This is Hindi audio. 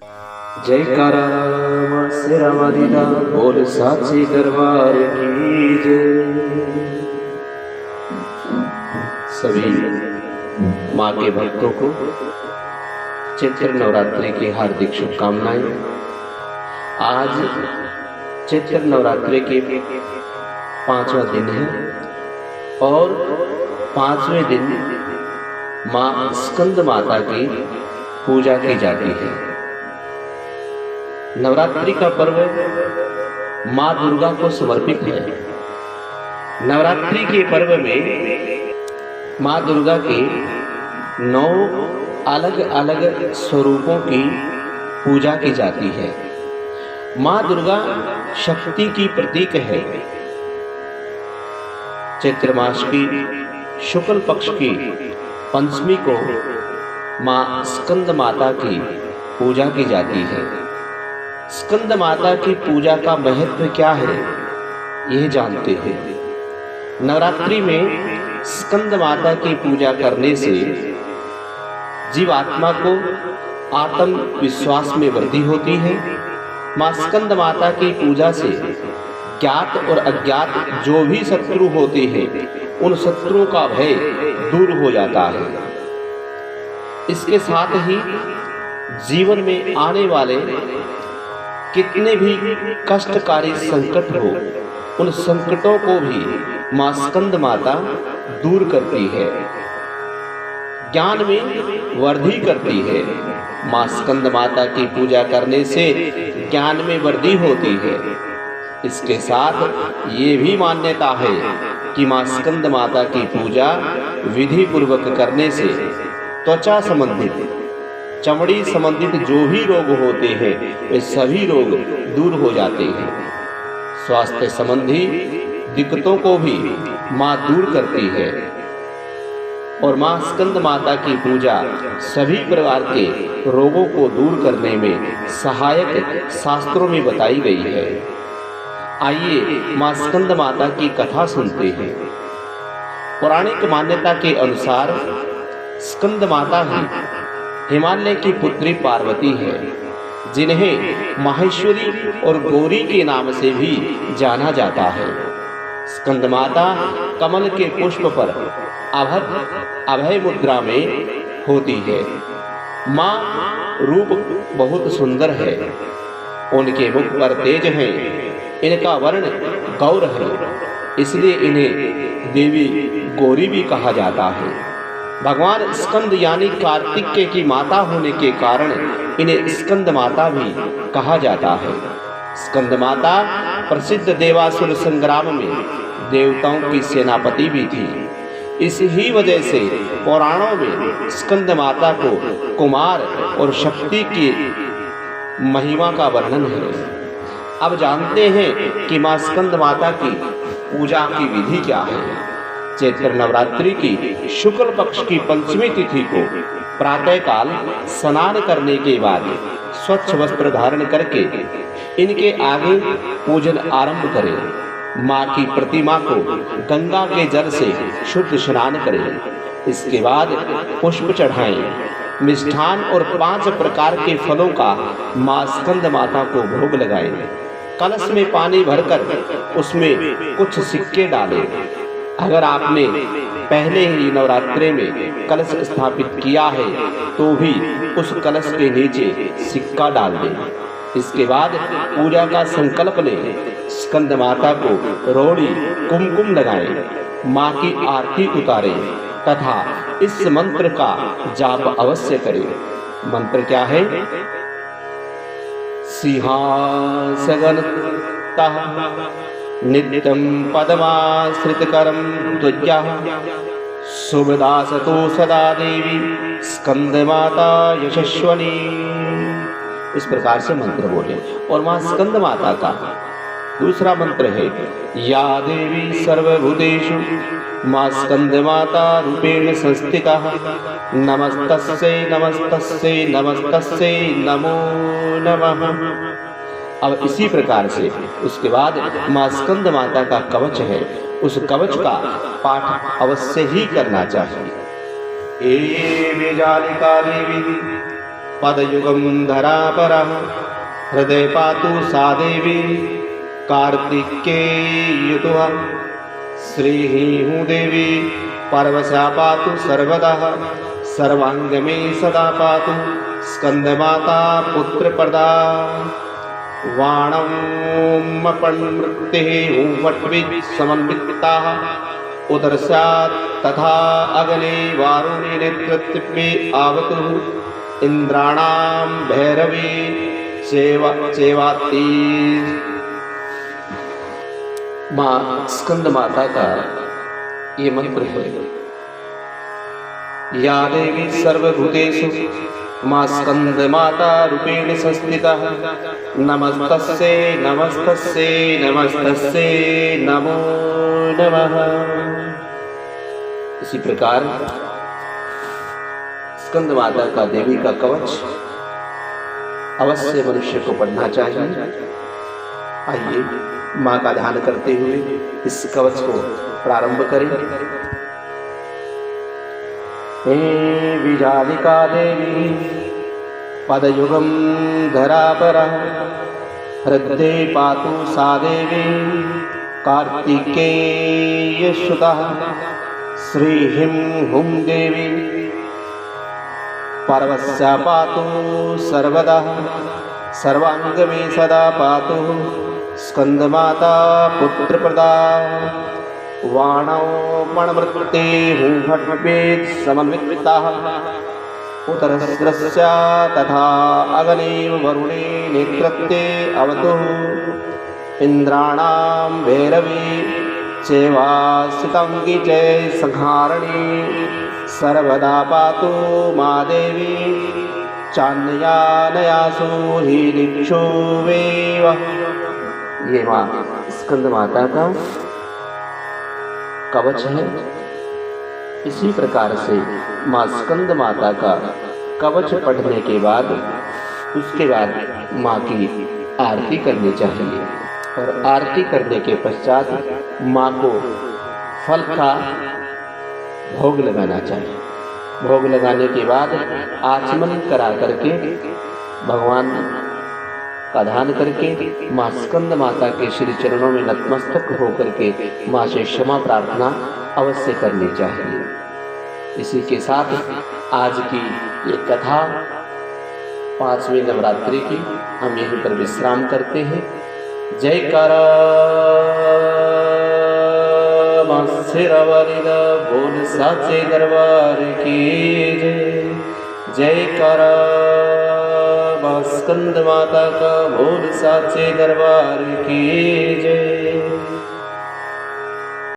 जयकारा मां शेरा वाली दा बोल साचे दरबार की जय। सभी माँ के भक्तों को चैत्र नवरात्रि की हार्दिक शुभकामनाएं। आज चैत्र नवरात्रि के 5वां दिन है और 5वें दिन माँ स्कंद माता की पूजा की जाती है। नवरात्रि का पर्व माँ दुर्गा को समर्पित है। नवरात्रि के पर्व में माँ दुर्गा के 9 अलग अलग स्वरूपों की पूजा की जाती है। माँ दुर्गा शक्ति की प्रतीक है। चैत्र मास की शुक्ल पक्ष की पंचमी को माँ स्कंद माता की पूजा की जाती है। स्कंद माता की पूजा का महत्व क्या है, यह जानते हैं। नवरात्रि में स्कंद माता की पूजा करने से जीवात्मा को आत्मविश्वास में वृद्धि होती है। माँ स्कंद माता की पूजा से ज्ञात और अज्ञात जो भी शत्रु होते हैं, उन शत्रुओं का भय दूर हो जाता है। इसके साथ ही जीवन में आने वाले कितने भी कष्टकारी संकट हो, उन संकटों को भी माँ स्कंद माता दूर करती है, ज्ञान में वृद्धि करती है। माँ स्कंद माता की पूजा करने से ज्ञान में वृद्धि होती है। इसके साथ ये भी मान्यता है कि माँ स्कंद माता की पूजा विधि पूर्वक करने से त्वचा संबंधित, चमड़ी संबंधित जो भी रोग होते हैं, वे सभी रोग दूर हो जाते हैं। स्वास्थ्य संबंधी दिक्कतों को भी माँ दूर करती है। और माँ स्कंद माता की पूजा सभी प्रकार के रोगों को दूर करने में सहायक शास्त्रों में बताई गई है। आइए माँ स्कंद माता की कथा सुनते हैं। पौराणिक मान्यता के अनुसार स्कंद माता ही हिमालय की पुत्री पार्वती है, जिन्हें माहेश्वरी और गौरी के नाम से भी जाना जाता है। स्कंद माता कमल के पुष्प पर अभय मुद्रा में होती है। माँ रूप बहुत सुंदर है, उनके मुख पर तेज है, इनका वर्ण गौर है, इसलिए इन्हें देवी गौरी भी कहा जाता है। भगवान स्कंद यानी कार्तिकेय की माता होने के कारण इन्हें स्कंद माता भी कहा जाता है। स्कंद माता प्रसिद्ध देवासुर संग्राम में देवताओं की सेनापति भी थी। इस ही वजह से पुराणों में स्कंद माता को कुमार और शक्ति की महिमा का वर्णन है। अब जानते हैं कि माँ स्कंद माता की पूजा की विधि क्या है। चैत्र नवरात्रि की शुक्ल पक्ष की पंचमी तिथि को प्रातःकाल स्नान करने के बाद स्वच्छ वस्त्र धारण करके इनके आगे पूजन आरंभ करें। माँ की प्रतिमा को गंगा के जल से शुद्ध स्नान करें। इसके बाद पुष्प चढ़ाएं, मिष्ठान और 5 प्रकार के फलों का माँ स्कंद माता को भोग लगाएं। कलश में पानी भरकर उसमें कुछ सिक्के डालें। अगर आपने पहले ही नवरात्रि में कलश स्थापित किया है तो भी उस कलश के नीचे सिक्का डाल दें। इसके बाद पूजा का संकल्प लें। स्कंद माता को रोड़ी कुमकुम लगाएं, माँ की आरती उतारें तथा इस मंत्र का जाप अवश्य करें। मंत्र क्या है? सिंहासनतः नित्यं पद्माश्रितकरं त्वज्याः शुभदासतो सदा देवी स्कंद माता यशस्वनी। इस प्रकार से मंत्र बोले। और माँ स्कंद माता का दूसरा मंत्र है या देवी सर्वभूतेषु माँ स्कंद माता रूपेण संस्थिता नमस्तस्यै नमस्तस्यै नमस्तस्यै नमो नमः। अब इसी प्रकार से उसके बाद माँ स्कंद माता का कवच है, उस कवच का पाठ अवश्य ही करना चाहिए। ए बेजालिका देवी पदयुगं धरापरः हृदय पातु सा देवी कार्तिकेयुतुः श्रीः देवी पार्वश्या पातु सर्वदा सर्वांग में सदा पातु स्कंदमाता पुत्रप्रदा वाणमपणमृतेः वट्विः समन्विताः उदरस्यात् तथा अग्ने वारुणे नेतृत्वे आवतु इंद्राणां भैरवी सेवाती। माँ स्कंद माता का ये मंत्र है। या देवी सर्वभूतेषु माँ स्कंद माता रूपेण संस्थिता नमस्तस्यै नमस्तस्यै नमस्तस्यै नमो नमः। इसी प्रकार स्कंद माता का देवी का कवच अवश्य मनुष्य को पढ़ना चाहिए। आइए माँ का ध्यान करते हुए इस कवच को प्रारंभ करें। हे विजालिका देवी पदयुगं धरापरः हृदये पातु सा देवी कार्तिकेयसुतः श्रीं हुं देवी पार्वश्या पातु सर्वदा सर्वांग में सदा पातु स्कंदमाता पुत्रप्रदा वाणमपणमृतेः वट्विः समन्विताः उदरस्या तथा अग्ने वरुणे नेतृत्वे अवतु इंद्राणां भैरवी सेवासितांगी च संहारिणी सर्वदा पातु मा देवी चान्यानयासु हि दिक्षुवेव। ये माँ स्कंद माता का कवच है। इसी प्रकार से माँ स्कंद माता का कवच पढ़ने के बाद उसके बाद माँ की आरती करनी चाहिए और आरती करने के पश्चात माँ को फल का भोग लगाना चाहिए। भोग लगाने के बाद आचमन करा करके भगवान का ध्यान करके माँ स्कंद माता के श्री चरणों में नतमस्तक होकर के माँ से क्षमा प्रार्थना अवश्य करनी चाहिए। इसी के साथ आज की ये कथा 5वें नवरात्रि की हम यहीं पर विश्राम करते हैं। जयकारा बोल साचे दरबार की जय। जयकारा स्कंद माता का बोल साचे दरबार की जय।